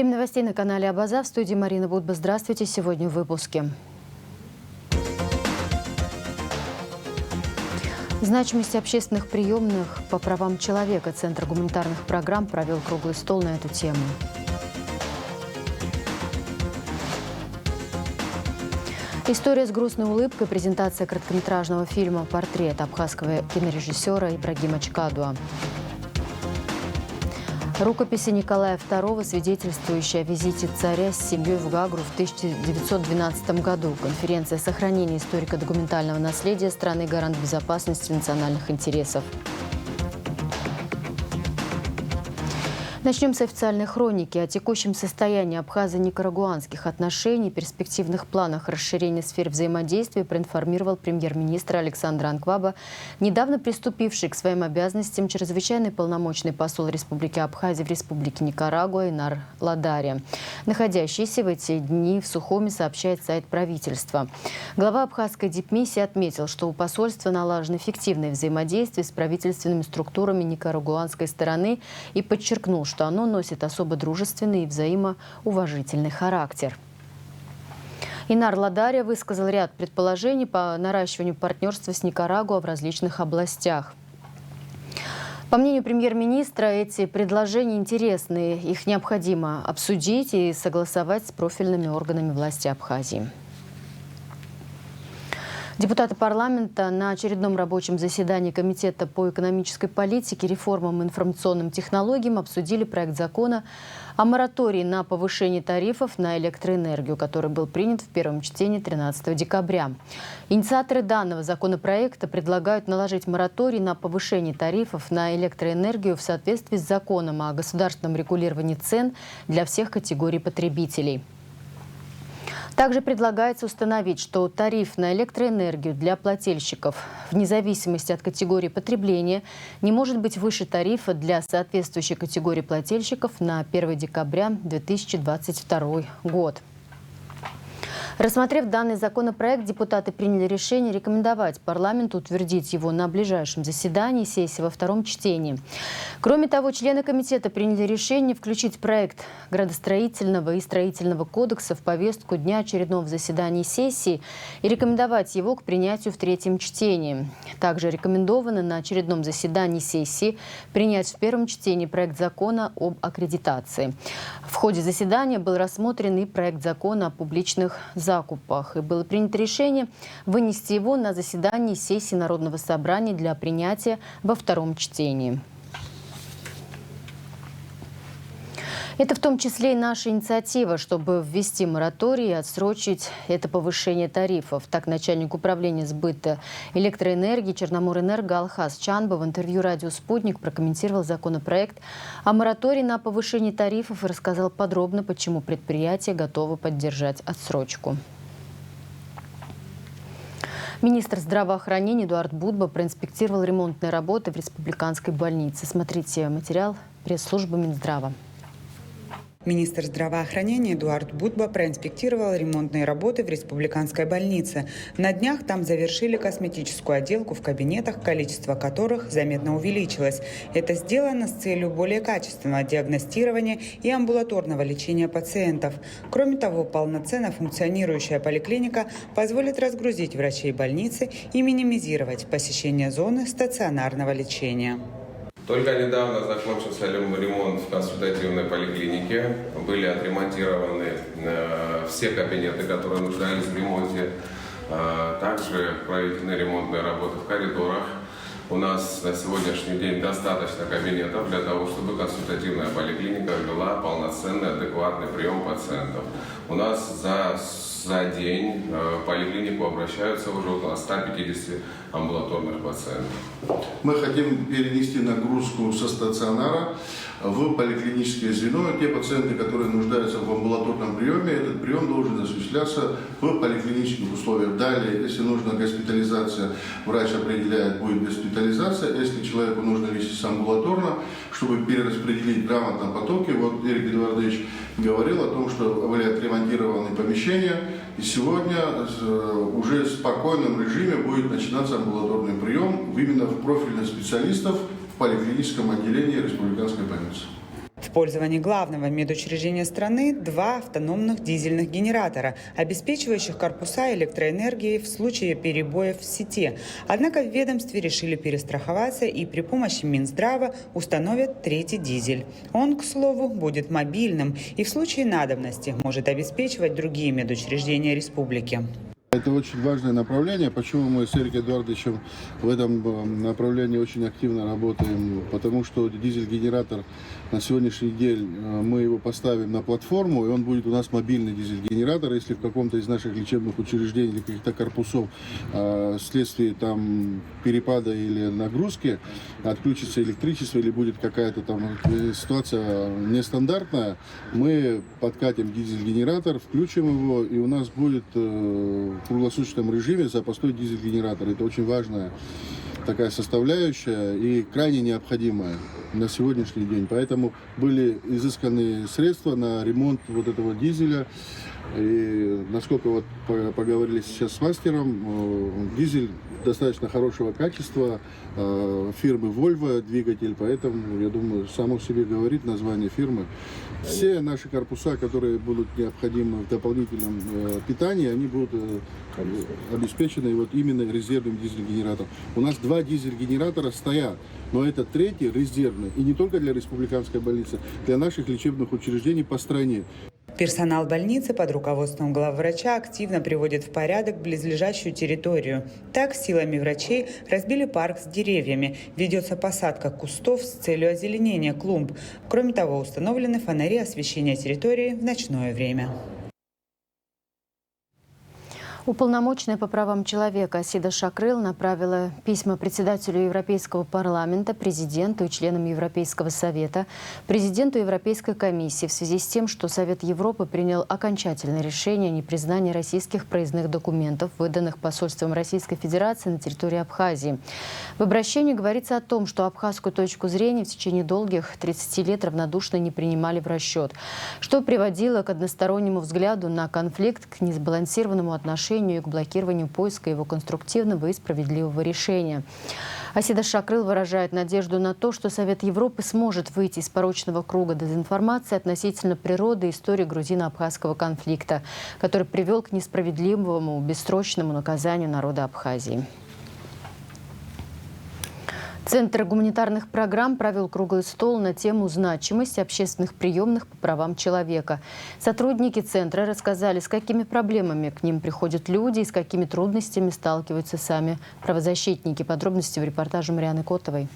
Время новостей на канале Абаза. В студии Марина Будба. Здравствуйте. Сегодня в выпуске. Значимость общественных приемных по правам человека. Центр гуманитарных программ провел круглый стол на эту тему. История с грустной улыбкой. Презентация короткометражного фильма «Портрет» абхазского кинорежиссера Ибрагима Чкадуа. Рукописи Николая II, свидетельствующие о визите царя с семьей в Гагру в 1912 году. Конференция сохранения историко-документального наследия страны гарант безопасности национальных интересов. Начнем с официальной хроники. О текущем состоянии абхазо-никарагуанских отношений, перспективных планах расширения сфер взаимодействия проинформировал премьер-министр Александр Анкваба, недавно приступивший к своим обязанностям чрезвычайный полномочный посол Республики Абхазия в Республике Никарагуа Инар Ладария, находящийся в эти дни в Сухуми, сообщает сайт правительства. Глава абхазской дипмиссии отметил, что у посольства налажено эффективное взаимодействие с правительственными структурами никарагуанской стороны и подчеркнул, что оно носит особо дружественный и взаимоуважительный характер. Инар Ладария высказал ряд предположений по наращиванию партнерства с Никарагуа в различных областях. По мнению премьер-министра, эти предложения интересны, их необходимо обсудить и согласовать с профильными органами власти Абхазии. Депутаты парламента на очередном рабочем заседании Комитета по экономической политике, реформам и информационным технологиям обсудили проект закона о моратории на повышение тарифов на электроэнергию, который был принят в первом чтении 13 декабря. Инициаторы данного законопроекта предлагают наложить мораторий на повышение тарифов на электроэнергию в соответствии с законом о государственном регулировании цен для всех категорий потребителей. Также предлагается установить, что тариф на электроэнергию для плательщиков, вне зависимости от категории потребления, не может быть выше тарифа для соответствующей категории плательщиков на 1 декабря 2022 год. Рассмотрев данный законопроект, депутаты приняли решение рекомендовать парламенту утвердить его на ближайшем заседании сессии во втором чтении. Кроме того, члены комитета приняли решение включить проект градостроительного и строительного кодекса в повестку дня очередного заседания сессии и рекомендовать его к принятию в третьем чтении. Также рекомендовано на очередном заседании сессии принять в первом чтении проект закона об аккредитации. В ходе заседания был рассмотрен и проект закона о публичных закупах. И было принято решение вынести его на заседание сессии Народного собрания для принятия во втором чтении. Это в том числе и наша инициатива, чтобы ввести мораторий и отсрочить это повышение тарифов. Так, начальник управления сбыта электроэнергии Черноморэнерго Алхаз Чанба в интервью радио «Спутник» прокомментировал законопроект о моратории на повышение тарифов и рассказал подробно, почему предприятие готово поддержать отсрочку. Министр здравоохранения Эдуард Будба проинспектировал ремонтные работы в республиканской больнице. Смотрите материал пресс-службы Минздрава. Министр здравоохранения Эдуард Будба проинспектировал ремонтные работы в республиканской больнице. На днях там завершили косметическую отделку в кабинетах, количество которых заметно увеличилось. Это сделано с целью более качественного диагностирования и амбулаторного лечения пациентов. Кроме того, полноценно функционирующая поликлиника позволит разгрузить врачей больницы и минимизировать посещение зоны стационарного лечения. Только недавно закончился ремонт в консультативной поликлинике. Были отремонтированы все кабинеты, которые нуждались в ремонте. Также проведены ремонтные работы в коридорах. У нас на сегодняшний день достаточно кабинетов для того, чтобы консультативная поликлиника вела полноценный, адекватный прием пациентов. У нас за день в поликлинику обращаются уже около 150 амбулаторных пациентов. Мы хотим перенести нагрузку со стационара в поликлиническое звено. Те пациенты, которые нуждаются в амбулаторном приеме, этот прием должен осуществляться в поликлинических условиях. Далее, если нужна госпитализация, врач определяет, будет госпитализация. Если человеку нужно лечиться амбулаторно, чтобы перераспределить грамотно потоки, вот Эрик Эдуардович говорил о том, что были отремонтированы помещения, и сегодня уже в спокойном режиме будет начинаться амбулаторный прием именно в профильных специалистов в поликлиническом отделении республиканской больницы. В В пользовании главного медучреждения страны 2 автономных дизельных генератора, обеспечивающих корпуса электроэнергией в случае перебоев в сети. Однако в ведомстве решили перестраховаться и при помощи Минздрава установят 3-й дизель. Он, к слову, будет мобильным и в случае надобности может обеспечивать другие медучреждения республики. Это очень важное направление. Почему мы с Эриком Эдуардовичем в этом направлении очень активно работаем? Потому что дизель-генератор на сегодняшний день мы его поставим на платформу, и он будет у нас мобильный дизель-генератор. Если в каком-то из наших лечебных учреждений или каких-то корпусов вследствие там перепада или нагрузки отключится электричество или будет какая-то там ситуация нестандартная, мы подкатим дизель-генератор, включим его, и у нас будет в круглосуточном режиме запасной дизель-генератор. Это очень важная такая составляющая и крайне необходимая на сегодняшний день. Поэтому были изысканы средства на ремонт вот этого дизеля. И насколько вот поговорили сейчас с мастером, дизель достаточно хорошего качества, фирмы Volvo двигатель, поэтому, я думаю, само себе говорит название фирмы. Все наши корпуса, которые будут необходимы в дополнительном питании, они будут обеспечены вот именно резервным дизель-генератором. У нас 2 дизель-генератора стоят, но это 3-й резервный, и не только для республиканской больницы, для наших лечебных учреждений по стране. Персонал больницы под руководством главврача активно приводит в порядок близлежащую территорию. Так, силами врачей разбили парк с деревьями. Ведется посадка кустов с целью озеленения клумб. Кроме того, установлены фонари освещения территории в ночное время. Уполномоченная по правам человека Асида Шакрил направила письма председателю Европейского парламента, президенту и членам Европейского совета, президенту Европейской комиссии в связи с тем, что Совет Европы принял окончательное решение о непризнании российских проездных документов, выданных посольством Российской Федерации на территории Абхазии. В обращении говорится о том, что абхазскую точку зрения в течение долгих 30 лет равнодушно не принимали в расчет, что приводило к одностороннему взгляду на конфликт, к несбалансированному отношению и к блокированию поиска его конструктивного и справедливого решения. Асида Шакрил выражает надежду на то, что Совет Европы сможет выйти из порочного круга дезинформации относительно природы и истории грузино-абхазского конфликта, который привел к несправедливому, бессрочному наказанию народа Абхазии. Центр гуманитарных программ провел круглый стол на тему значимости общественных приемных по правам человека. Сотрудники центра рассказали, с какими проблемами к ним приходят люди и с какими трудностями сталкиваются сами правозащитники. Подробности в репортаже Марианы Котовой.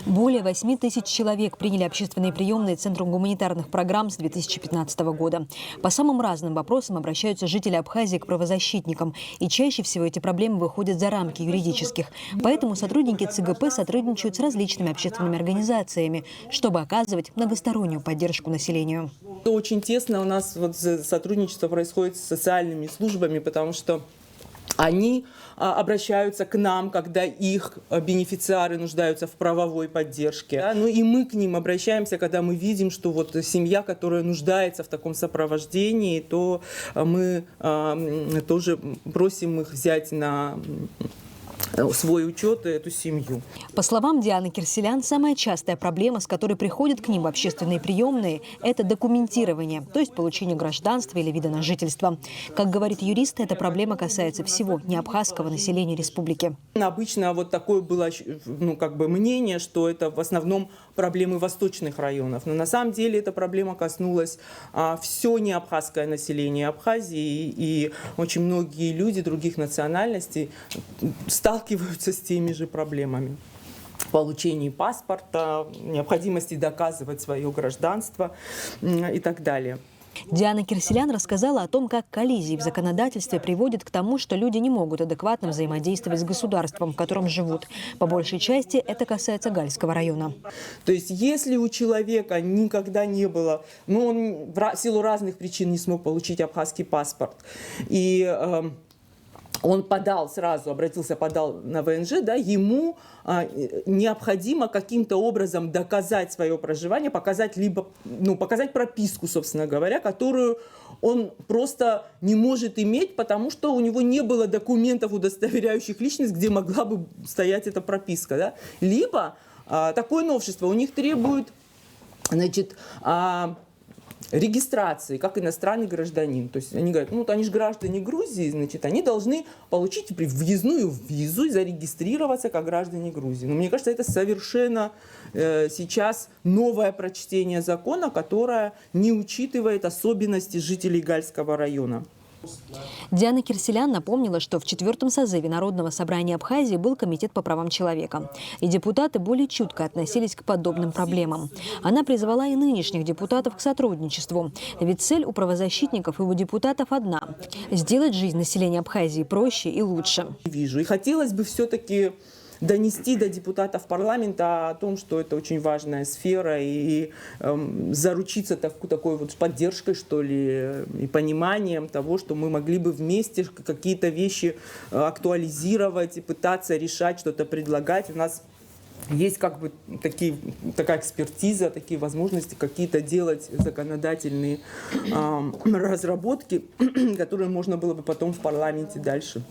Более 8 тысяч человек приняли общественные приемные Центром гуманитарных программ с 2015 года. По самым разным вопросам обращаются жители Абхазии к правозащитникам. И чаще всего эти проблемы выходят за рамки юридических. Поэтому сотрудники ЦГП сотрудничают с различными общественными организациями, чтобы оказывать многостороннюю поддержку населению. Очень тесно у нас сотрудничество происходит с социальными службами, потому что они обращаются к нам, когда их бенефициары нуждаются в правовой поддержке. Да? Ну и мы к ним обращаемся, когда мы видим, что вот семья, которая нуждается в таком сопровождении, то мы тоже просим их взять на свой учет эту семью. По словам Дианы Кирселян, самая частая проблема, с которой приходят к ним в общественные приемные, это документирование, то есть получение гражданства или вида на жительство. Как говорит юрист, эта проблема касается всего неабхазского населения республики. Обычно вот такое было мнение, что это в основном проблемы восточных районов. Но на самом деле эта проблема коснулась все неабхазское население Абхазии, и очень многие люди других национальностей сталкиваются с теми же проблемами. Получении паспорта, необходимости доказывать свое гражданство и так далее. Диана Кирселян рассказала о том, как коллизии в законодательстве приводят к тому, что люди не могут адекватно взаимодействовать с государством, в котором живут. По большей части это касается Гальского района. То есть если у человека никогда не было, он в силу разных причин не смог получить абхазский паспорт, и он подал на ВНЖ, да, ему необходимо каким-то образом доказать свое проживание, показать прописку, собственно говоря, которую он просто не может иметь, потому что у него не было документов, удостоверяющих личность, где могла бы стоять эта прописка. Да? Либо такое новшество у них требует значит, регистрации как иностранный гражданин. То есть они говорят, ну, они же граждане Грузии, значит, они должны получить въездную визу и зарегистрироваться как граждане Грузии. Но мне кажется, это совершенно сейчас новое прочтение закона, которое не учитывает особенности жителей Гальского района. Диана Кирселян напомнила, что в 4-м созыве Народного собрания Абхазии был комитет по правам человека. И депутаты более чутко относились к подобным проблемам. Она призвала и нынешних депутатов к сотрудничеству. Ведь цель у правозащитников и у депутатов одна – сделать жизнь населения Абхазии проще и лучше. Вижу. И хотелось бы все-таки донести до депутатов парламента о том, что это очень важная сфера, и заручиться такой вот поддержкой, что ли, и пониманием того, что мы могли бы вместе какие-то вещи актуализировать и пытаться решать, что-то предлагать. У нас есть как бы такая экспертиза, такие возможности какие-то делать законодательные разработки, которые можно было бы потом в парламенте дальше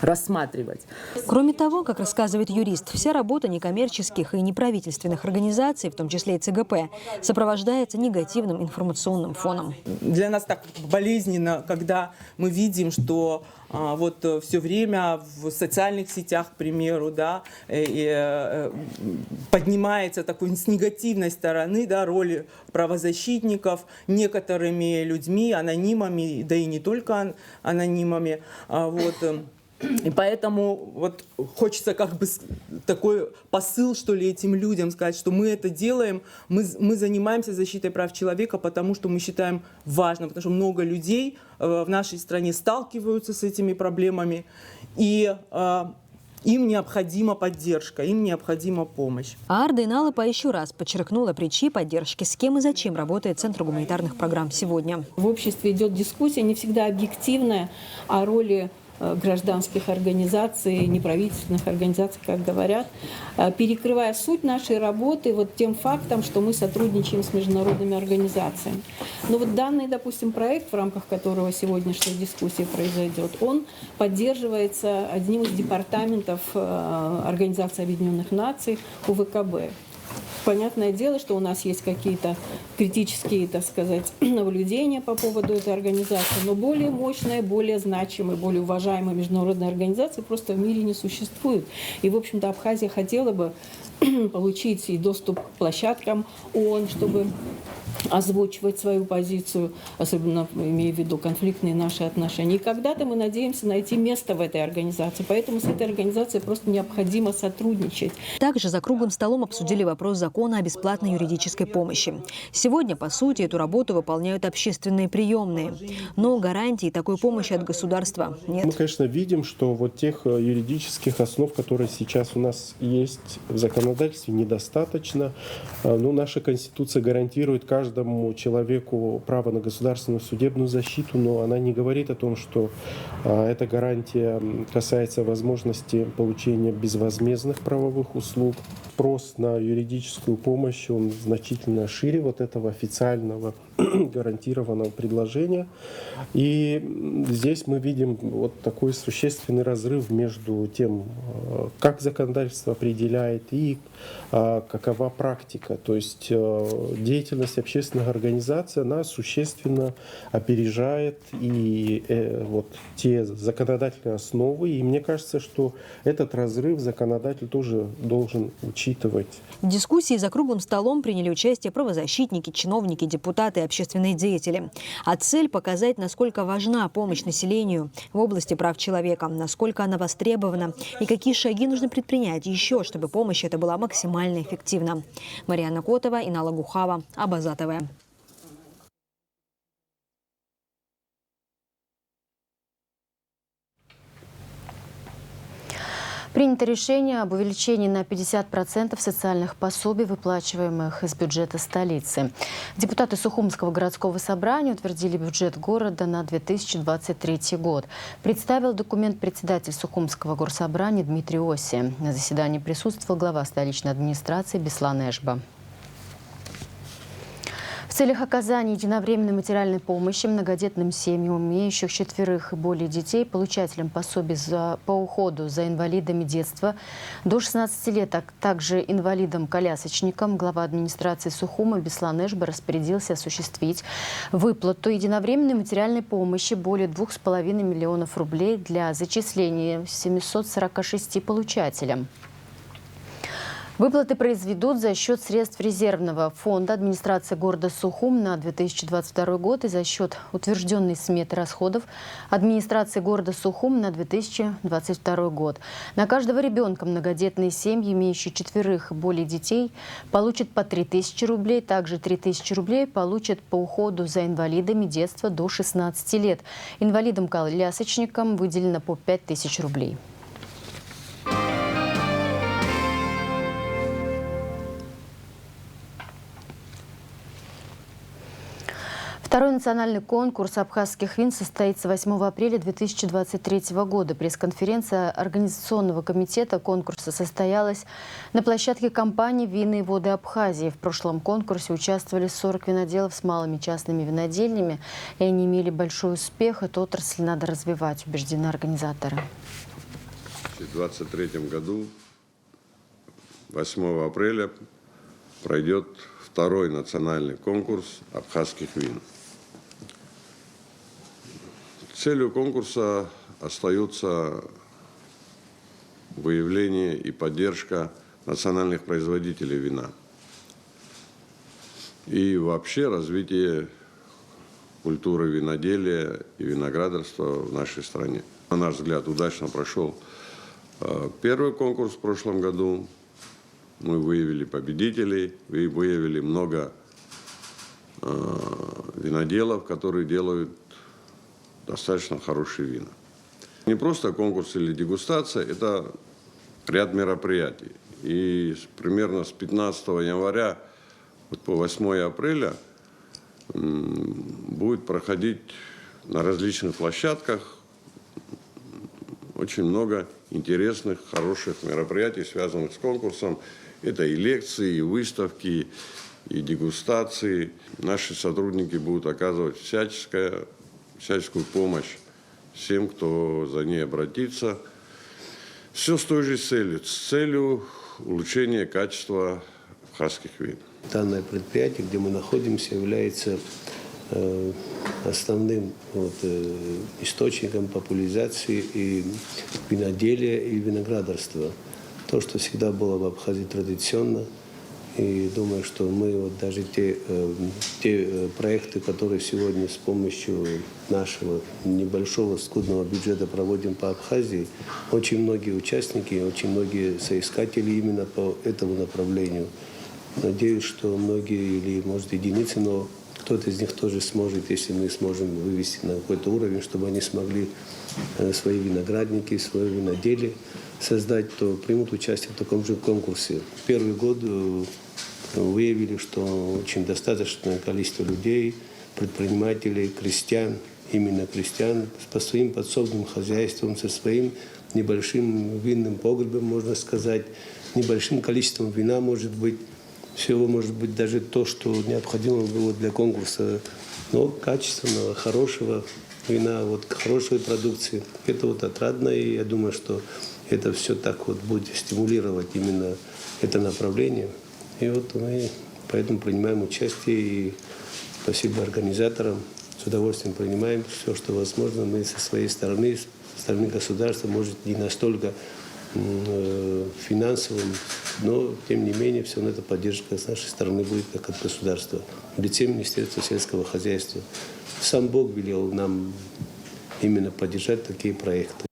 рассматривать. Кроме того, как рассказывает юрист, вся работа некоммерческих и неправительственных организаций, в том числе и ЦГП, сопровождается негативным информационным фоном. Для нас так болезненно, когда мы видим, что вот все время в социальных сетях, к примеру, да, поднимается такой с негативной стороны, да, роль правозащитников некоторыми людьми, анонимами, да и не только анонимами. Вот. И поэтому вот хочется как бы такой посыл, что ли, этим людям сказать, что мы это делаем, мы занимаемся защитой прав человека, потому что мы считаем важным, потому что много людей в нашей стране сталкиваются с этими проблемами, и им необходима поддержка, им необходима помощь. Арда Иналапа еще раз подчеркнула причины поддержки, с кем и зачем работает Центр гуманитарных программ сегодня. В обществе идет дискуссия, не всегда объективная, о роли гражданских организаций, неправительственных организаций, как говорят, перекрывая суть нашей работы вот тем фактом, что мы сотрудничаем с международными организациями. Но вот данный, допустим, проект, в рамках которого сегодняшняя дискуссия произойдет, он поддерживается одним из департаментов Организации Объединенных Наций УВКБ. Понятное дело, что у нас есть какие-то критические, так сказать, наблюдения по поводу этой организации, но более мощные, более значимые, более уважаемые международные организации просто в мире не существуют. И, в общем-то, Абхазия хотела бы получить и доступ к площадкам ООН, чтобы озвучивать свою позицию, особенно имея в виду конфликтные наши отношения. И когда-то мы надеемся найти место в этой организации, поэтому с этой организацией просто необходимо сотрудничать. Также за круглым столом обсудили вопрос закона о бесплатной юридической помощи. Сегодня, по сути, эту работу выполняют общественные приемные, но гарантий такой помощи от государства нет. Мы, конечно, видим, что вот тех юридических основ, которые сейчас у нас есть в законодательстве, недостаточно. Но наша Конституция гарантирует каждому человеку право на государственную судебную защиту, но она не говорит о том, что эта гарантия касается возможности получения безвозмездных правовых услуг. Спрос на юридическую помощь, он значительно шире вот этого официального гарантированного предложения. И здесь мы видим вот такой существенный разрыв между тем, как законодательство определяет, и какова практика. То есть деятельность общественных организаций, она существенно опережает и вот те законодательные основы. И мне кажется, что этот разрыв законодатель тоже должен учитывать. В дискуссии за круглым столом приняли участие правозащитники, чиновники, депутаты и общественные деятели. А цель – показать, насколько важна помощь населению в области прав человека, насколько она востребована и какие шаги нужно предпринять еще, чтобы помощь эта была максимально эффективна. Марьяна Котова, Инала Гухава, Абаза ТВ. Принято решение об увеличении на 50% социальных пособий, выплачиваемых из бюджета столицы. Депутаты Сухумского городского собрания утвердили бюджет города на 2023 год. Представил документ председатель Сухумского горсобрания Дмитрий Оси. На заседании присутствовал глава столичной администрации Беслан Эшба. В целях оказания единовременной материальной помощи многодетным семьям, имеющих 4 и более детей, получателям пособий по уходу за инвалидами детства до 16 лет, а также инвалидам-колясочникам, глава администрации Сухума Беслан Эшба распорядился осуществить выплату единовременной материальной помощи более 2,5 миллионов рублей для зачисления 746 получателям. Выплаты произведут за счет средств резервного фонда администрации города Сухум на 2022 год и за счет утвержденной сметы расходов администрации города Сухум на 2022 год. На каждого ребенка многодетные семьи, имеющие 4 и более детей, получат по 3000 рублей. Также 3000 рублей получат по уходу за инвалидами детства до 16 лет. Инвалидам-колясочникам выделено по 5000 рублей. Второй национальный конкурс абхазских вин состоится 8 апреля 2023 года. Пресс-конференция Организационного комитета конкурса состоялась на площадке компании «Вины и воды Абхазии». В прошлом конкурсе участвовали 40 виноделов с малыми частными винодельнями, и они имели большой успех. Эту отрасль надо развивать, убеждены организаторы. В 2023 году, 8 апреля, пройдет второй национальный конкурс абхазских вин. Целью конкурса остается выявление и поддержка национальных производителей вина и вообще развитие культуры виноделия и виноградарства в нашей стране. На наш взгляд, удачно прошел первый конкурс в прошлом году. Мы выявили победителей, и выявили много виноделов, которые делают достаточно хорошие вина. Не просто конкурс или дегустация, это ряд мероприятий. И примерно с 15 января по 8 апреля будет проходить на различных площадках очень много интересных, хороших мероприятий, связанных с конкурсом. Это и лекции, и выставки, и дегустации. Наши сотрудники будут оказывать всяческую помощь всем, кто за ней обратится. Все с той же целью, с целью улучшения качества абхазских вин. Данное предприятие, где мы находимся, является основным источником популяризации и виноделия, и виноградарства. То, что всегда было в Абхазии традиционно. И думаю, что мы даже те проекты, которые сегодня с помощью нашего небольшого скудного бюджета проводим по Абхазии, очень многие участники, очень многие соискатели именно по этому направлению. Надеюсь, что многие, или может единицы, но кто-то из них тоже сможет, если мы сможем вывести на какой-то уровень, чтобы они смогли свои виноградники, свое виноделие создать, то примут участие в таком же конкурсе. Первый год выявили, что очень достаточное количество людей, предпринимателей, крестьян, именно крестьян, по своим подсобным хозяйствам, со своим небольшим винным погребом, можно сказать, небольшим количеством вина, может быть, всего, может быть, даже то, что необходимо было для конкурса, но качественного, хорошего вина, хорошей продукции. Это отрадно, и я думаю, что это все так будет стимулировать именно это направление. И мы поэтому принимаем участие, и спасибо организаторам, с удовольствием принимаем все, что возможно. Мы со своей стороны, со стороны государства, может, не настолько финансовым, но, тем не менее, все равно эта поддержка с нашей стороны будет как от государства, в лице Министерства сельского хозяйства. Сам Бог велел нам именно поддержать такие проекты.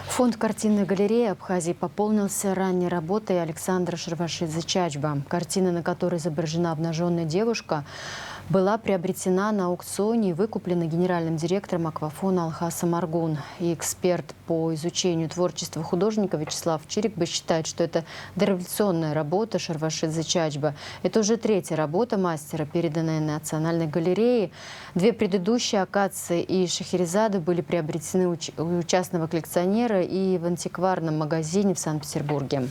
Фонд картинной галереи Абхазии пополнился ранней работой Александра Шервашидзе-Чачба. Картина, на которой изображена обнаженная девушка, была приобретена на аукционе и выкуплена генеральным директором Аквафона Алхасом Аргун. И эксперт по изучению творчества художника Вячеслав Чирикба считает, что это дореволюционная работа Шервашидзе-Чачба. Это уже третья работа мастера, переданная Национальной галерее. Две предыдущие, Акация и Шахерезада, были приобретены у частного коллекционера и в антикварном магазине в Санкт-Петербурге.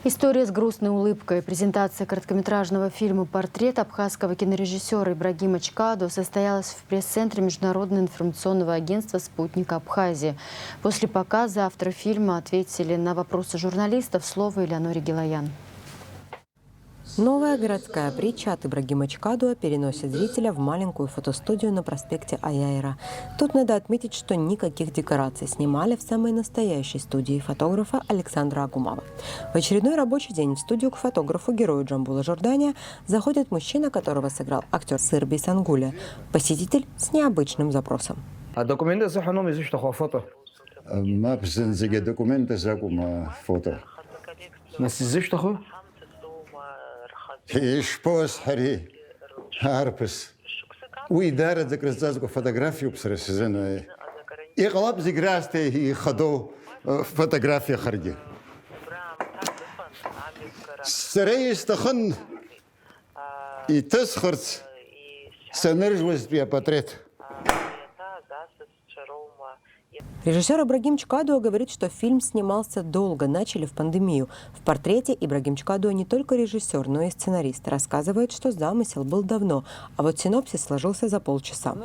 История с грустной улыбкой. Презентация короткометражного фильма «Портрет» абхазского кинорежиссера Ибрагима Чкадо состоялась в пресс-центре Международного информационного агентства «Спутник Абхазии». После показа авторы фильма ответили на вопросы журналистов. Слово Элеоноре Гилаян. Новая городская притча от Ибрагима Чкадо переносит зрителя в маленькую фотостудию на проспекте Аяйра. Тут надо отметить, что никаких декораций снимали в самой настоящей студии фотографа Александра Агумова. В очередной рабочий день в студию к фотографу, герою Джамбула Жордания, заходит мужчина, которого сыграл актер Сырби Сангуля, посетитель с необычным запросом. А документы за ханом из что фото? ما بزنزج دكومنت زاكم فوتو. Нас из что? إيش بوس حري هاربس وإدارة ذكر زازكو فوتوغرافيو بسرس زنا إغلب زجراستي هي خدو فوتوغرافيا خارجية سري استخن يتسخرت سنرجوز بيا باتريت. Режиссер Ибрагим Чкадо говорит, что фильм снимался долго, начали в пандемию. В «Портрете» Ибрагим Чкадо не только режиссер, но и сценарист. Рассказывает, что замысел был давно, а вот синопсис сложился за полчаса.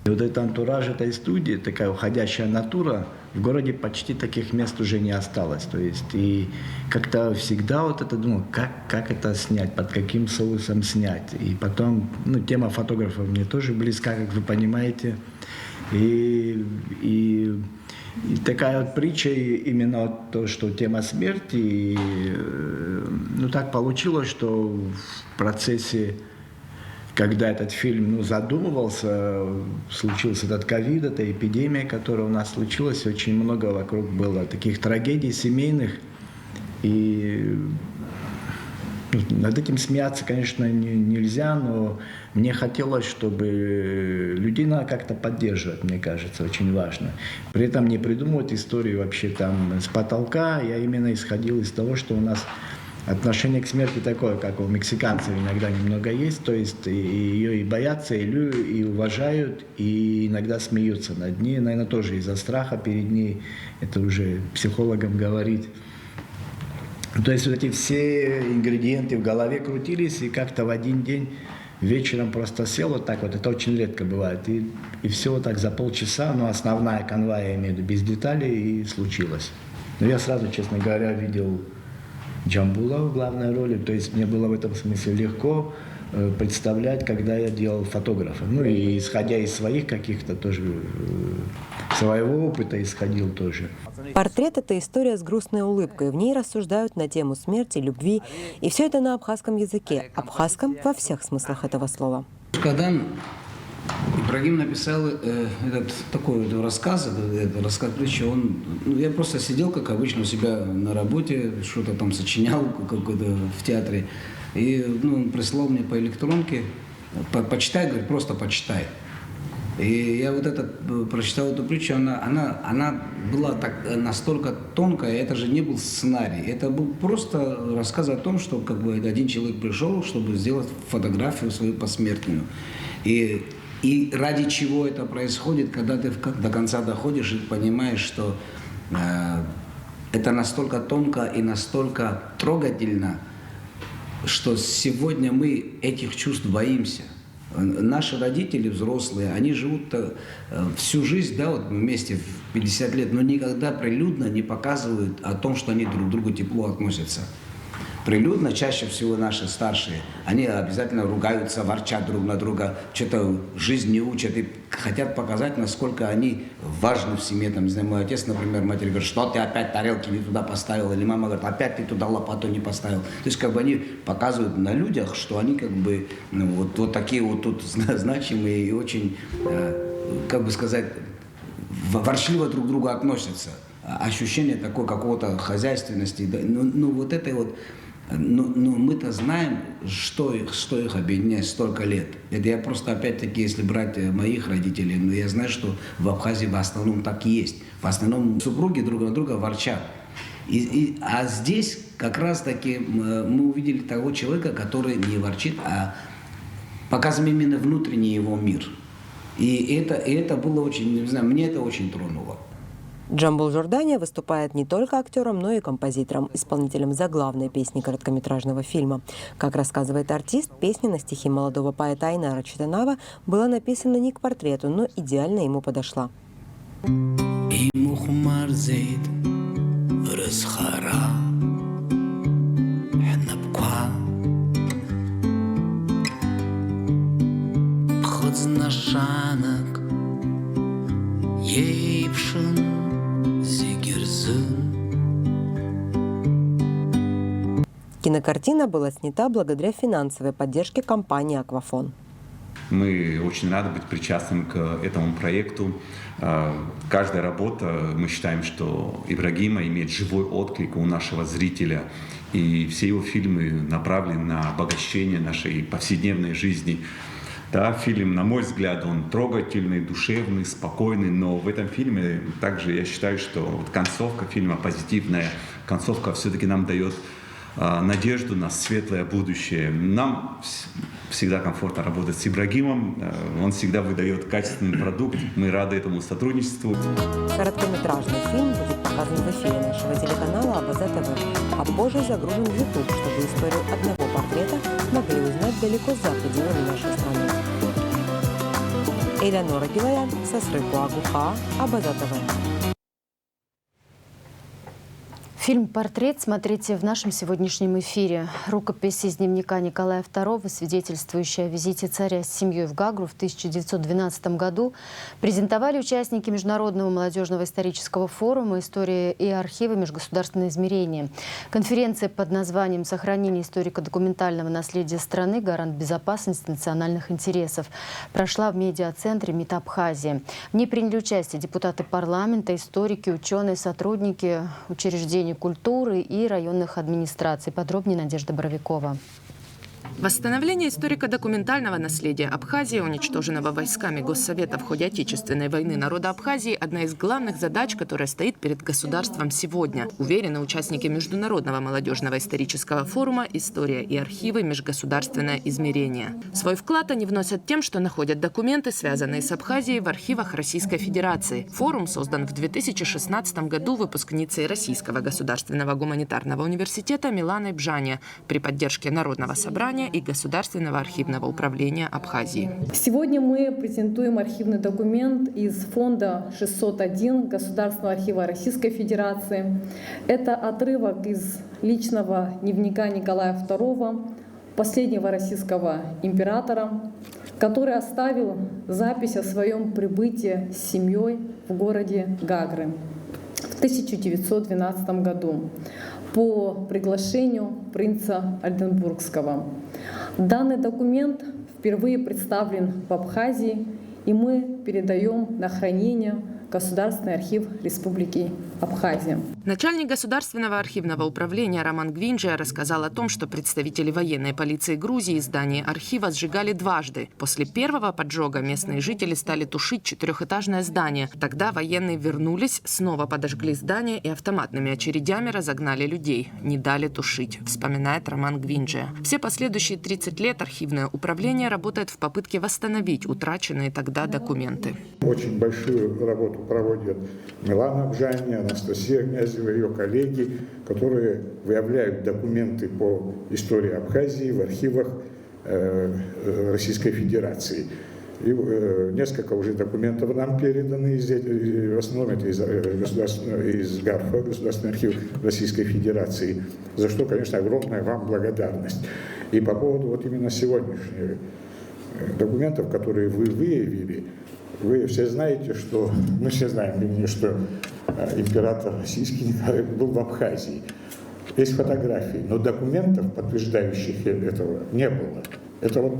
И вот этот антураж этой студии, такая уходящая натура, в городе почти таких мест уже не осталось. То есть и как-то всегда вот это думал, как это снять, под каким соусом снять. И потом, тема фотографов мне тоже близка, как вы понимаете. И такая вот притча, именно вот то, что тема смерти, и, так получилось, что в процессе, когда этот фильм задумывался, случился этот ковид, эта эпидемия, которая у нас случилась, очень много вокруг было таких трагедий семейных, и над этим смеяться, конечно, нельзя, но мне хотелось, чтобы людей надо как-то поддерживать, мне кажется, очень важно. При этом не придумывать историю вообще там с потолка. Я именно исходил из того, что у нас отношение к смерти такое, как у мексиканцев иногда немного есть, то есть ее и боятся, и уважают, и иногда смеются над ней, наверное, тоже из-за страха перед ней, это уже психологам говорить. То есть вот эти все ингредиенты в голове крутились, и как-то в один день вечером просто сел вот так вот, это очень редко бывает, и все вот так за полчаса, основная канва, я имею в виду, без деталей, и случилось. Но я сразу, честно говоря, видел Джамбула в главной роли, то есть мне было в этом смысле легко представлять, когда я делал фотографа. И исходя из своих каких-то тоже, своего опыта исходил тоже. «Портрет» — это история с грустной улыбкой. В ней рассуждают на тему смерти, любви. И все это на абхазском языке. Абхазском во всех смыслах этого слова. Когда Ибрагим написал такой рассказ притчи, я просто сидел, как обычно, у себя на работе, что-то там сочинял в театре. И он прислал мне по электронке, почитай, говорит, просто почитай. И я прочитал эту притчу, она была настолько тонкая, это же не был сценарий, это был просто рассказ о том, что один человек пришел, чтобы сделать фотографию свою посмертную. И ради чего это происходит, когда ты до конца доходишь и понимаешь, что это настолько тонко и настолько трогательно, что сегодня мы этих чувств боимся. Наши родители, взрослые, они живут всю жизнь, вместе в 50 лет, но никогда прилюдно не показывают о том, что они друг к другу тепло относятся. Прилюдно чаще всего наши старшие, они обязательно ругаются, ворчат друг на друга, что-то жизнь не учат и хотят показать, насколько они важны в семье. Там, не знаю, мой отец, например, матери говорит, что ты опять тарелки не туда поставил, или мама говорит, опять ты туда лопату не поставил. То есть они показывают на людях, что они вот такие вот тут значимые и очень, ворчливо друг к другу относятся. Ощущение такой какого-то хозяйственности. Но мы-то знаем, что их объединяет столько лет. Это я просто, опять-таки, если брать моих родителей, я знаю, что в Абхазии в основном так и есть. В основном супруги друг на друга ворчат. А здесь как раз-таки мы увидели того человека, который не ворчит, а показываем именно внутренний его мир. И это было очень, не знаю, мне это очень тронуло. Джамбул Жордания выступает не только актером, но и композитором, исполнителем заглавной песни короткометражного фильма. Как рассказывает артист, песня на стихи молодого поэта Айнара Читанава была написана не к портрету, но идеально ему подошла. Кинокартина была снята благодаря финансовой поддержке компании «Аквафон». Мы очень рады быть причастным к этому проекту. Каждая работа, мы считаем, что Ибрагима имеет живой отклик у нашего зрителя. И все его фильмы направлены на обогащение нашей повседневной жизни. Да, фильм, на мой взгляд, он трогательный, душевный, спокойный, но в этом фильме также я считаю, что вот концовка фильма позитивная. Концовка все-таки нам дает надежду на светлое будущее. Нам всегда комфортно работать с Ибрагимом. Он всегда выдает качественный продукт. Мы рады этому сотрудничеству. Короткометражный фильм будет показан в эфире нашего телеканала Абаза ТВ, а позже загружен в YouTube, чтобы историю одного портрета могли узнать далеко за пределами нашей страны. Элеонора Гилаян, Сасрыку Агуха, Абаза ТВ. Фильм «Портрет» смотрите в нашем сегодняшнем эфире. Рукопись из дневника Николая II, свидетельствующая о визите царя с семьей в Гагру в 1912 году, презентовали участники Международного молодежного исторического форума «История и архивы. Межгосударственное измерение». Конференция под названием «Сохранение историко-документального наследия страны. Гарант безопасности национальных интересов» прошла в медиацентре МИД Абхазии. В ней приняли участие депутаты парламента, историки, ученые, сотрудники учреждений культуры и районных администраций. Подробнее Надежда Боровикова. Восстановление историко-документального наследия Абхазии, уничтоженного войсками Госсовета в ходе Отечественной войны народа Абхазии, одна из главных задач, которая стоит перед государством сегодня, уверены участники Международного молодежного исторического форума «История и архивы. Межгосударственное измерение». Свой вклад они вносят тем, что находят документы, связанные с Абхазией, в архивах Российской Федерации. Форум создан в 2016 году выпускницей Российского государственного гуманитарного университета Миланой Бжане при поддержке Народного собрания и Государственного архивного управления Абхазии. Сегодня мы презентуем архивный документ из фонда 601 Государственного архива Российской Федерации. Это отрывок из личного дневника Николая II, последнего российского императора, который оставил запись о своем прибытии с семьей в городе Гагры в 1912 году по приглашению принца Ольденбургского. Данный документ впервые представлен в Абхазии, и мы передаем на хранение Государственный архив Республики Абхазия. Начальник Государственного архивного управления Роман Гвинджия рассказал о том, что представители военной полиции Грузии здание архива сжигали дважды. После первого поджога местные жители стали тушить четырехэтажное здание. Тогда военные вернулись, снова подожгли здание и автоматными очередями разогнали людей. Не дали тушить, вспоминает Роман Гвинджия. Все последующие 30 лет архивное управление работает в попытке восстановить утраченные тогда документы. Очень большую работу проводят Милана Бжани, Анастасия Князева, ее коллеги, которые выявляют документы по истории Абхазии в архивах Российской Федерации. И несколько уже документов нам переданы, в основном это из ГАРФа, Государственный архив Российской Федерации, за что, конечно, огромная вам благодарность. И по поводу вот именно сегодняшних документов, которые вы выявили, вы все знаете, что, мы все знаем, что император российский был в Абхазии. Есть фотографии, но документов, подтверждающих этого, не было. Это вот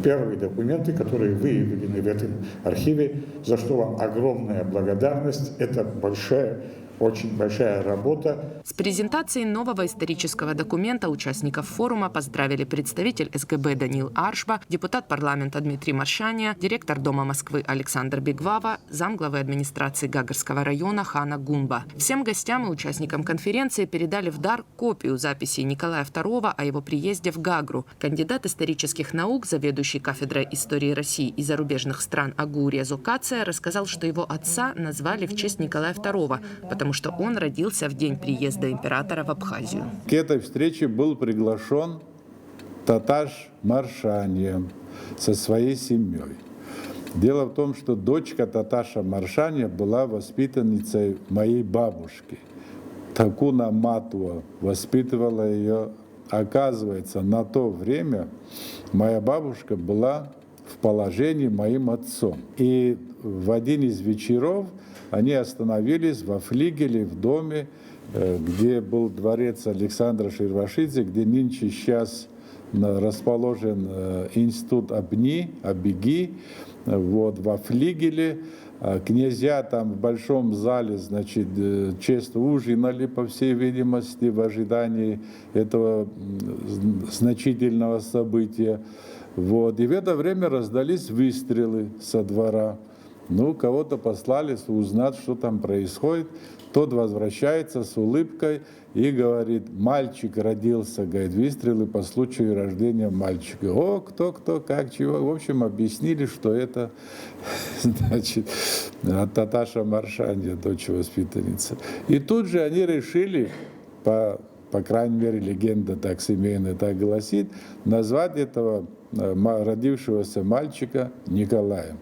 первые документы, которые выявлены в этом архиве, за что вам огромная благодарность. Это большая очень большая работа. С презентацией нового исторического документа участников форума поздравили представитель СГБ Даниил Аршба, депутат парламента Дмитрий Маршаня, директор Дома Москвы Александр Бегвава, замглавы администрации Гагарского района Хана Гунба. Всем гостям и участникам конференции передали в дар копию записей Николая II о его приезде в Гагру. Кандидат исторических наук, заведующий кафедрой истории России и зарубежных стран АГУ Резо Кация рассказал, что его отца назвали в честь Николая II, потому что он родился в день приезда императора в Абхазию. К этой встрече был приглашен Таташ Маршанья со своей семьей. Дело в том, что дочка Таташа Маршанья была воспитанницей моей бабушки. Такуна Матуа воспитывала ее. Оказывается, на то время моя бабушка была в положении моим отцом. И в один из вечеров они остановились во флигеле в доме, где был дворец Александра Ширвашидзе, где нынче сейчас расположен институт Абеги, вот, во флигеле. Князья там в большом зале, значит, честно ужинали, по всей видимости, в ожидании этого значительного события. Вот. И в это время раздались выстрелы со двора. Ну, кого-то послали узнать, что там происходит. Тот возвращается с улыбкой и говорит: мальчик родился, говорит, выстрелы по случаю рождения мальчика. О, кто, как, чего. В общем, объяснили, что это, значит, Таташа Маршанья, дочь воспитанница. И тут же они решили, по крайней мере, легенда так семейная так гласит, назвать этого родившегося мальчика Николаем.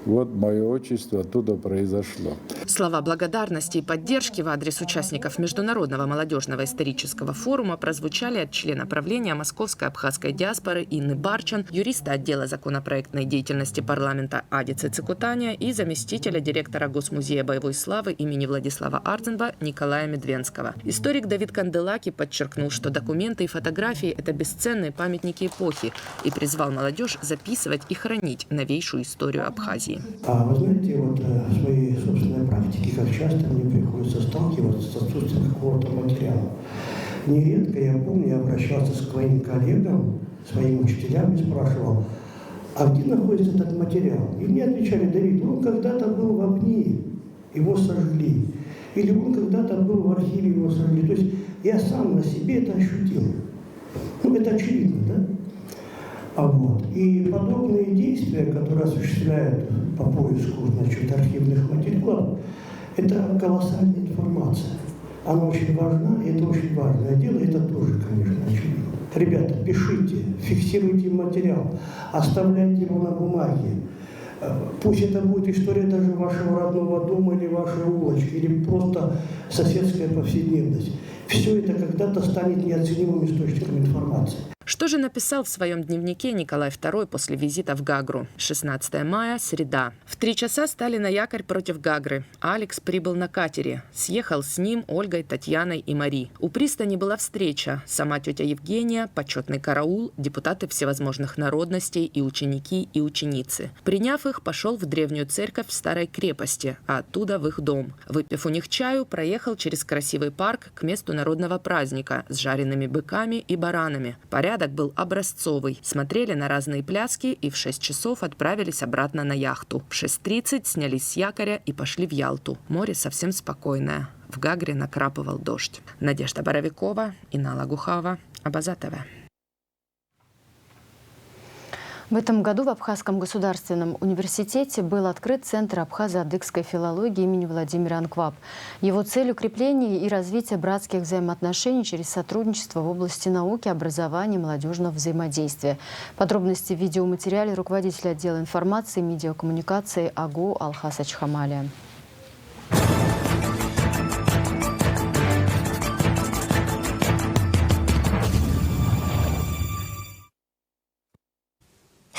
Вот мое отчество оттуда произошло. Слова благодарности и поддержки в адрес участников Международного молодежного исторического форума прозвучали от члена правления Московской абхазской диаспоры Инны Барчан, юриста отдела законопроектной деятельности парламента Адицы Цикутания и заместителя директора Госмузея боевой славы имени Владислава Ардзенба Николая Медвенского. Историк Давид Канделаки подчеркнул, что документы и фотографии – это бесценные памятники эпохи, и призвал молодежь записывать и хранить новейшую историю Абхазии. Вы знаете, вот в своей собственной практике, как часто мне приходится сталкиваться с отсутствием какого-то материала. Нередко, я помню, я обращался к своим коллегам, своим учителям и спрашивал: а где находится этот материал? И мне отвечали: Давид, он когда-то был в Абни, его сожгли. Или он когда-то был в архиве, его сожгли. То есть я сам на себе это ощутил. Ну, это очевидно, да? И подобные действия, которые осуществляют по поиску, значит, архивных материалов, это колоссальная информация. Она очень важна, и это очень важное дело, это тоже, конечно, очевидно. Ребята, пишите, фиксируйте материал, оставляйте его на бумаге. Пусть это будет история даже вашего родного дома или вашей улочки, или просто соседская повседневность. Все это когда-то станет неоценимым источником информации. Что же написал в своем дневнике Николай II после визита в Гагру? 16 мая, среда. В 3 часа стали на якорь против Гагры. Алекс прибыл на катере. Съехал с ним, Ольгой, Татьяной и Мари. У пристани была встреча. Сама тетя Евгения, почетный караул, депутаты всевозможных народностей и ученики, и ученицы. Приняв их, пошел в древнюю церковь в старой крепости, а оттуда в их дом. Выпив у них чаю, проехал через красивый парк к месту народного праздника с жареными быками и баранами. Порядок был образцовый. Смотрели на разные пляски и в 6 часов отправились обратно на яхту. В 6:30 снялись с якоря и пошли в Ялту. Море совсем спокойное. В Гагре накрапывал дождь. Надежда Боровикова, Инна Гухава, Абаза ТВ. В этом году в Абхазском государственном университете был открыт Центр абхазо-адыгской филологии имени Владимира Анкваб. Его цель – укрепление и развитие братских взаимоотношений через сотрудничество в области науки, образования и молодежного взаимодействия. Подробности в видеоматериале руководителя отдела информации и медиакоммуникации АГУ Алхас Ачхамалия.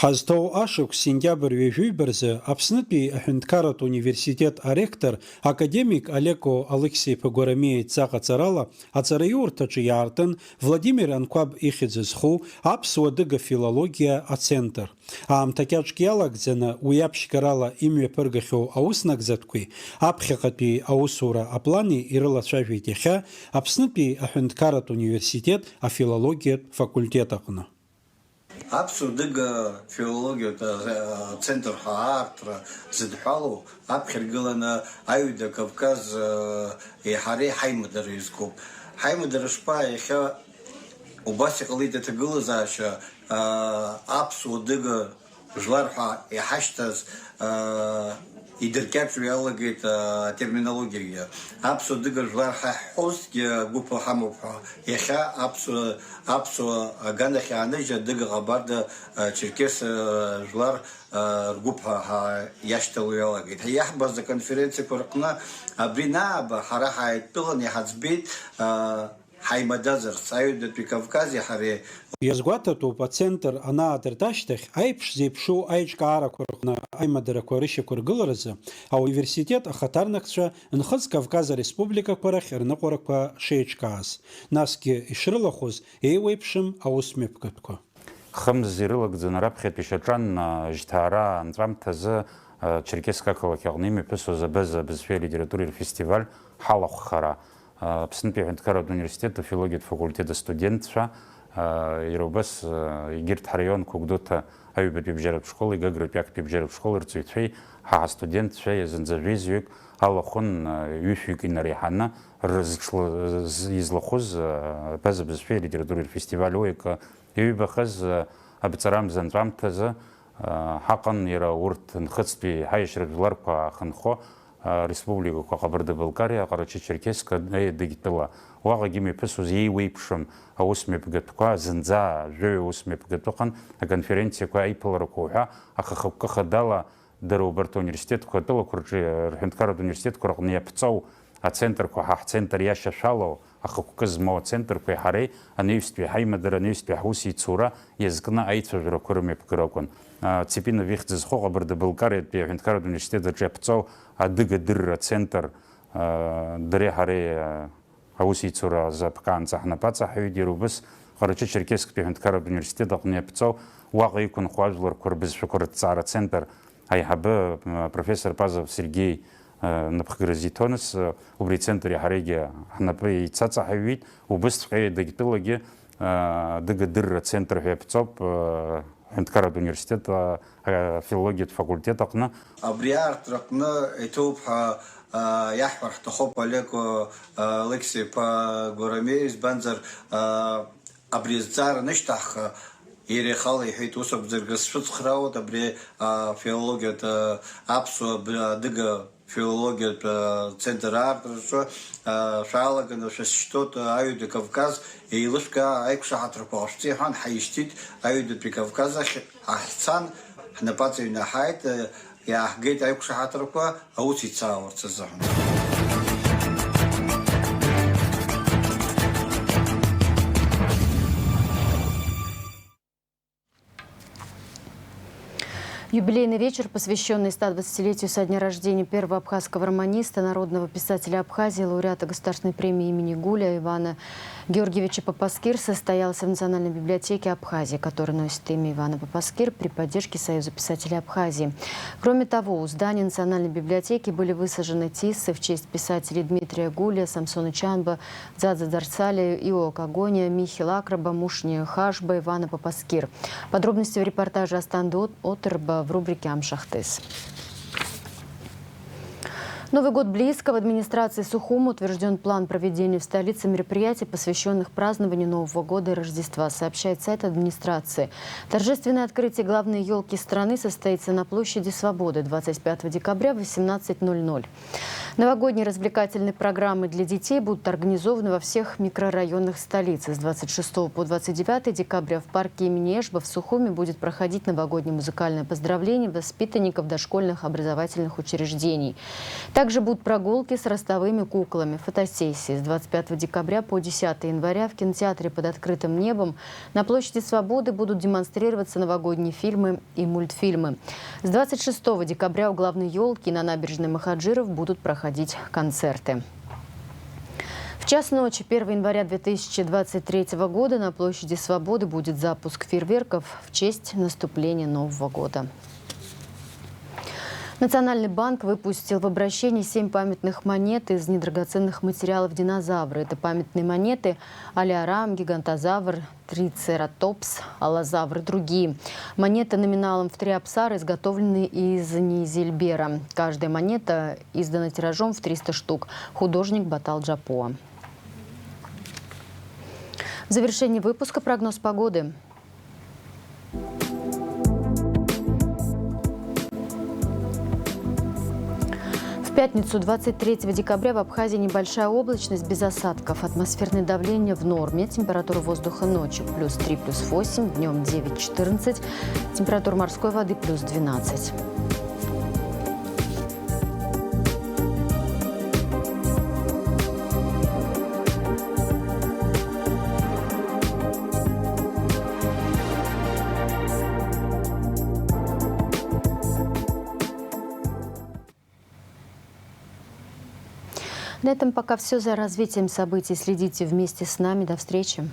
Ҳазҭоу ашықәс сентиабр ҩажәаҩба рзы Аԥснытәи аҳәынҭқарратә университет аректор академик Олеко Алексеи-иԥа Гәарамиа иҵаҟаҵарала аҵараиурҭаҿы иаартын Владимир Анқәаб ихьӡ зху аԥсуа дыга филологиа ацентр. Аамҭа кьаҿк иалагӡаны уи аԥшьгарала имҩаԥыргахьоу ауснагӡатәқәеи аԥхьаҟатәи аусура аплани ирылацәажәеит иахьа Аԥснытәи аҳәынҭқарратә университет афилологиатә факультет аҟны. Аԥсуа дыга филологиатә центр ҳәа аартра зыдҳәалоу аԥхьаргыланы Аҩада Кавказ еиҳареи ҳаимадара изкуп. Ҳаимадара шԥа иахьа убас иҟалеит аҭагылазаашьа аԥсуа дыга жәлар ҳәа иҳашьҭаз идыркьаҿу иалагеит атерминологиагьы. Аԥсуа дыга жәлар ҳаҳҳәозгьы гәыԥ ҳамоуп ҳәа. Иахьа аԥсуа аганахь иааныжьа дыга ҟабарда черкес жәлар ргәыԥ иашьҭало иалагеит. Иаҳбаз аконференциақәа рҟны абри нааба ҳара ҳааидтәылан иҳаӡбеит ҳаимадазарц Аҩадатәи Кавкази ҳареи. Иазгәаҭатәуп ацентр анаадырт ашьҭахь аиԥш зеиԥшу аиҿкаарақәа рҟны аимадарақәа рышьақәыргыларазы ауниверситет ахаҭарнакцәа Нхыҵ Кавказ ареспубликақәа рахь рныҟәарақәа шеиҿкааз. Насгьы ишрылахәыз еиуеиԥшым аусмҩаԥгатәқәа. Хымз ирылагӡаны раԥхьатәи шьаҿан жьҭаара анҵәамҭазы Черкесск ақалақь аҟны имҩаԥысуаз абаза абызшәеи алитературеи рфестиваль ҳалахәхара Аԥснытәи аҳәынҭқарратә университет афилологиатә факультет астудентцәа иара убас егьырҭ ҳраионқәа Гәдоуҭа аҩбатәи абжьаратә школи, Гагратәи актәи абжьаратә школи рҵаҩцәеи ҳа студентцәеи зынӡа-жәеизҩык алахәын ҩышәҩык инареиҳаны излахәыз абаза абызшәеи алитературеи рфестиваль уик иҩбахаз абҵарамза анҵәамҭазы ҳаҟан иара урҭ Нхыҵтәи ҳаиашьратә жәларқәа ахынхо республикақәа Ҟабарда-Балкариа, Ҟарачы-Черкесск, Дагьтыла. Уаҟагьы имҩаԥысуаз еиуеиԥшым аусмҩаԥгатәқәа, зынӡа жәаҩа аусмҩаԥгатәы аконференциақәа аиԥыларақәа уҳәа ахахапкы хадала дара убарҭ ауниверситетқәа атәылақәа рҿы рҳәынҭқарратә университетқәа рҟны иаԥҵоу ацентрқәа ҳаҳцентр иашьашәалоу ахықәкы змоу ацентрқәеи ҳареи анаҩстәи ҳаимадара, анаҩстәи ҳусеицура иазкны аицәажәарақәа рымҩаԥгара акәын. Цепинов ихьӡ зху Ҟабарда-Балкариатәи аҳәынҭқарратә университет аҿы иаԥҵоу адыга-дырра центр дареи ҳареи аусеицура запкаанӡа ҳнапаҵаҳаҩит. Иара убас Ҟарачы-Черкессктәи аҳәынҭқарратә университет аҟны иаԥҵоу уаҟа иқәынхо ажәларқәа рбызшәақәа рыҭҵаара центр аиҳабы профессор Пазов Сергей напхгара зиҭоныс убри центр иаҳареигьы ҳнапы еицаҵаҳаҩит. Убысҵәҟьа Дагьтылагьы адыга-дырра центр ҳәа иаԥҵоуп аҳәынҭқарратә университет афилологиатә факультет аҟны. Абри аартра аҟны иҭоуп ҳәа иаҳҳәар ҳҭахуп Олеко Алексеи-иԥа Гәарамиа, избанзар абри азҵаара анышьҭахха иара ихала иҳәеит ус акәзаргьы сшәыцхраауеит абри филологиатә аԥсуа адыга филологиатә центр аартраҿы шәаалаганы шәысшьҭоуп Аҩада Кавказ еилышәкаа аиқәшаҳаҭрақәа ҟашәҵа иҳәан ҳаишьҭит Аҩадатәи Кавказ ахь ҳахьцан ҳнапаҵаҩнаҳаит, иааҳгеит аиқәшаҳаҭрақәа аус ицаауарц азыҳәан. Юбилейный вечер, посвященный 120-летию со дня рождения первого абхазского романиста, народного писателя Абхазии, лауреата Государственной премии имени Гуля Ивана Георгиевича Папаскир, состоялся в Национальной библиотеке Абхазии, которая носит имя Ивана Папаскир при поддержке Союза писателей Абхазии. Кроме того, у здания Национальной библиотеки были высажены тиссы в честь писателей Дмитрия Гуля, Самсона Чанба, Дзадза Дарцаля, Ио Кагония, Михи Лакраба, Мушни Хашба, Ивана Папаскир. Подробности в репортаже Астанды Отерба в рубрике «Амшахтыс». Новый год близко. В администрации Сухума утвержден план проведения в столице мероприятий, посвященных празднованию Нового года и Рождества, сообщает сайт администрации. Торжественное открытие главной елки страны состоится на площади Свободы 25 декабря в 18:00. Новогодние развлекательные программы для детей будут организованы во всех микрорайонах столицы. С 26 по 29 декабря в парке имени Эшба в Сухуме будет проходить новогоднее музыкальное поздравление воспитанников дошкольных образовательных учреждений. Также будут прогулки с ростовыми куклами, фотосессии с 25 декабря по 10 января в кинотеатре «Под открытым небом» на площади Свободы будут демонстрироваться новогодние фильмы и мультфильмы. С 26 декабря у главной елки на набережной Махаджиров будут проходить концерты. В час ночи 1 января 2023 года на площади Свободы будет запуск фейерверков в честь наступления Нового года. Национальный банк выпустил в обращение 7 памятных монет из недрагоценных материалов динозавра. Это памятные монеты Алиарам, Гигантозавр, Трицератопс, Аллозавр и другие. Монеты номиналом в 3 апсара изготовлены из низильбера. Каждая монета издана тиражом в 300 штук. Художник Батал Джапоа. В завершении выпуска прогноз погоды. В пятницу 23 декабря в Абхазии небольшая облачность без осадков. Атмосферное давление в норме. Температура воздуха ночью +3, +8, днем 9-14. Температура морской воды +12. На этом пока все. За развитием событий следите вместе с нами. До встречи.